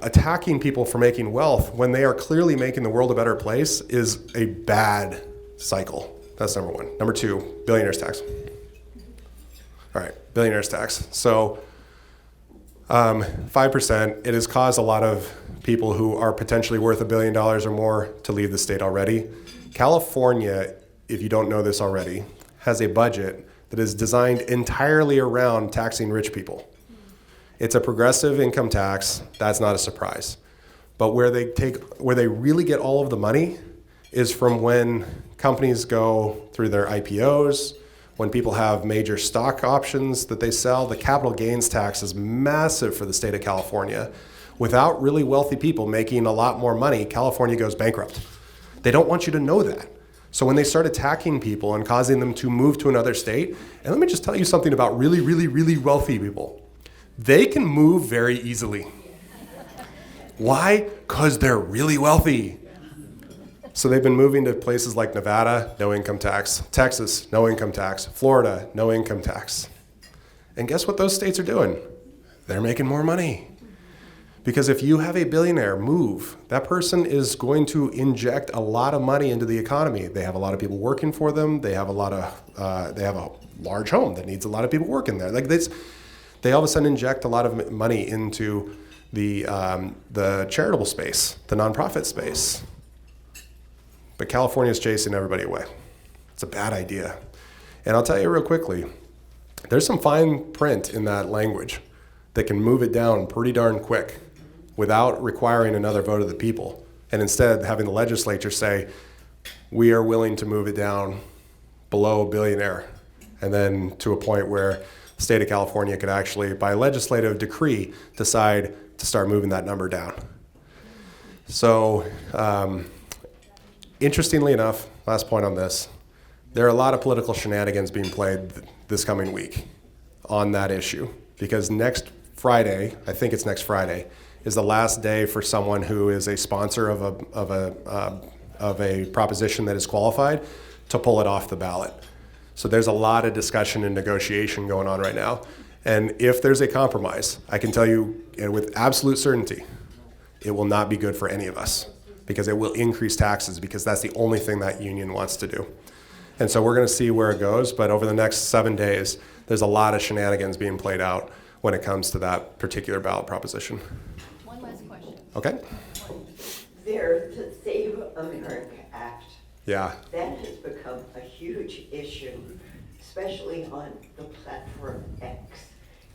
attacking people for making wealth when they are clearly making the world a better place is a bad cycle. That's number one. Number two, billionaire's tax. All right, billionaire's tax. So 5%, it has caused a lot of people who are potentially worth $1 billion or more to leave the state already. California, if you don't know this already, has a budget that is designed entirely around taxing rich people. It's a progressive income tax. That's not a surprise. But where they really get all of the money is from when companies go through their IPOs, when people have major stock options that they sell. The capital gains tax is massive for the state of California. Without really wealthy people making a lot more money, California goes bankrupt. They don't want you to know that. So when they start attacking people and causing them to move to another state, and let me just tell you something about really, really, really wealthy people. They can move very easily. Why? Because they're really wealthy. So they've been moving to places like Nevada, no income tax. Texas, no income tax. Florida, no income tax. And guess what those states are doing? They're making more money. Because if you have a billionaire move, that person is going to inject a lot of money into the economy. They have a lot of people working for them. They have a large home that needs a lot of people working there. They all of a sudden inject a lot of money into the charitable space, the nonprofit space. But California is chasing everybody away. It's a bad idea. And I'll tell you real quickly, there's some fine print in that language that can move it down pretty darn quick without requiring another vote of the people. And instead having the legislature say, we are willing to move it down below a billionaire. And then to a point where the state of California could actually, by legislative decree, decide to start moving that number down. So, interestingly enough, last point on this, there are a lot of political shenanigans being played this coming week on that issue. Because next Friday, I think it's next Friday, is the last day for someone who is a sponsor of a proposition that is qualified to pull it off the ballot. So there's a lot of discussion and negotiation going on right now. And if there's a compromise, I can tell you with absolute certainty, it will not be good for any of us because it will increase taxes because that's the only thing that union wants to do. And so we're going to see where it goes, but over the next 7 days, there's a lot of shenanigans being played out when it comes to that particular ballot proposition. One last question. Okay? There's the Save America Act. Yeah. That has become a huge issue, especially on the platform X.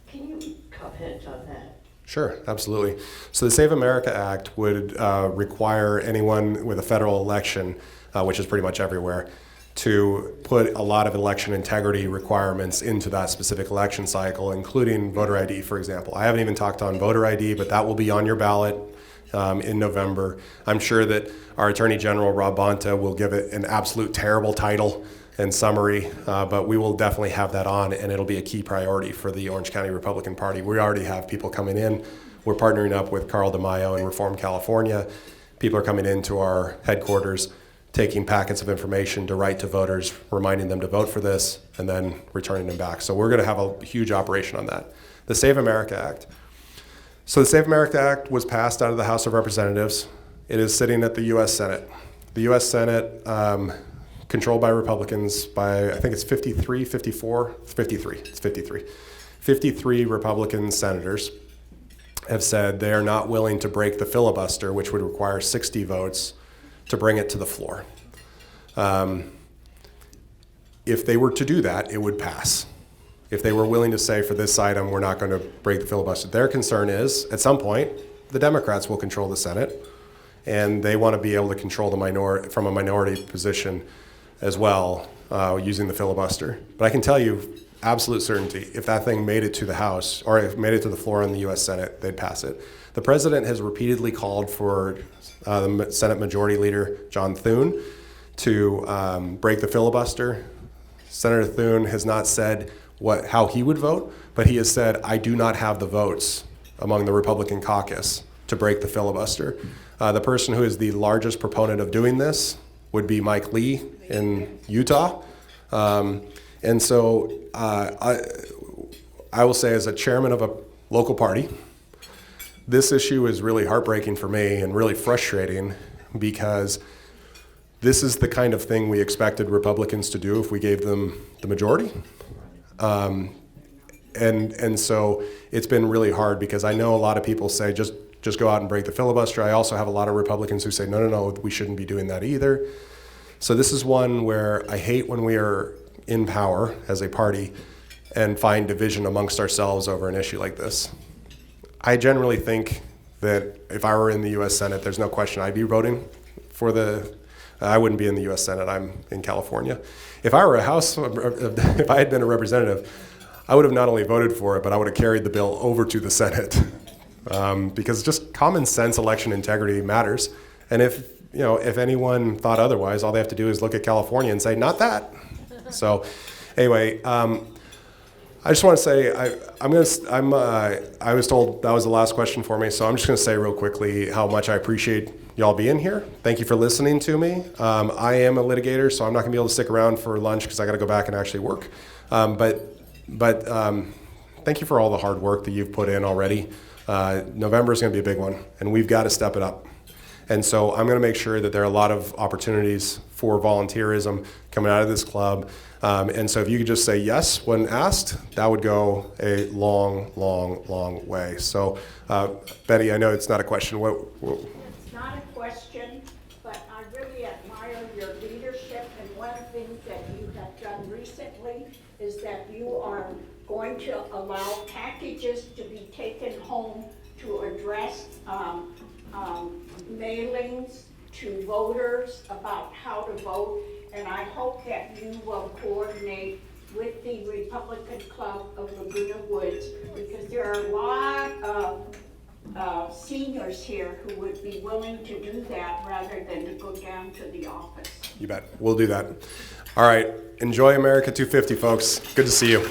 Can you comment on that? Sure, absolutely. So the Save America Act would require anyone with a federal election, which is pretty much everywhere, to put a lot of election integrity requirements into that specific election cycle, including voter ID, for example. I haven't even talked on voter ID, but that will be on your ballot in November. I'm sure that our Attorney General, Rob Bonta, will give it an absolute terrible title and summary, but we will definitely have that on, and it'll be a key priority for the Orange County Republican Party. We already have people coming in. We're partnering up with Carl DeMaio in Reform, California. People are coming into our headquarters, taking packets of information to write to voters, reminding them to vote for this, and then returning them back. So we're going to have a huge operation on that. The Save America Act. So the Save America Act was passed out of the House of Representatives. It is sitting at the U.S. Senate. The U.S. Senate, controlled by Republicans by, I think it's 53, 54, it's 53, it's 53. 53 Republican senators have said they are not willing to break the filibuster, which would require 60 votes to bring it to the floor. If they were to do that, it would pass. If they were willing to say, for this item, we're not going to break the filibuster. Their concern is, at some point, the Democrats will control the Senate, and they want to be able to control the minority from a minority position as well, using the filibuster. But I can tell you, absolute certainty, if that thing made it to the House, or if it made it to the floor in the U.S. Senate, they'd pass it. The president has repeatedly called for the Senate Majority Leader, John Thune, to break the filibuster. Senator Thune has not said how he would vote, but he has said, I do not have the votes among the Republican caucus to break the filibuster. The person who is the largest proponent of doing this would be Mike Lee in Utah. And so I will say, as a chairman of a local party, this issue is really heartbreaking for me and really frustrating, because this is the kind of thing we expected Republicans to do if we gave them the majority. And so it's been really hard, because I know a lot of people say just go out and break the filibuster. I also have a lot of Republicans who say, no, we shouldn't be doing that either. So this is one where I hate when we are in power as a party and find division amongst ourselves over an issue like this. I generally think that if I were in the U.S. Senate, there's no question I'd be voting for I wouldn't be in the U.S. Senate, I'm in California. If I were if I had been a representative, I would have not only voted for it, but I would have carried the bill over to the Senate. Because just common sense election integrity matters. And if anyone thought otherwise, all they have to do is look at California and say, not that. So anyway, I just want to say, I was told that was the last question for me, so I'm just going to say real quickly how much I appreciate y'all being here. Thank you for listening to me. I am a litigator, so I'm not going to be able to stick around for lunch because I got to go back and actually work. But thank you for all the hard work that you've put in already. November is going to be a big one, and we've got to step it up. And so I'm going to make sure that there are a lot of opportunities for volunteerism coming out of this club. And so if you could just say yes when asked, that would go a long, long, long way. So, Betty, I know it's not a question. It's not a question, but I really admire your leadership. And one of the things that you have done recently is that you are going to allow packages to be taken home to address mailings to voters about how to vote, and I hope that you will coordinate with the Republican Club of Laguna Woods, because there are a lot of seniors here who would be willing to do that rather than to go down to the office. You bet. We'll do that. All right. Enjoy America 250, folks. Good to see you.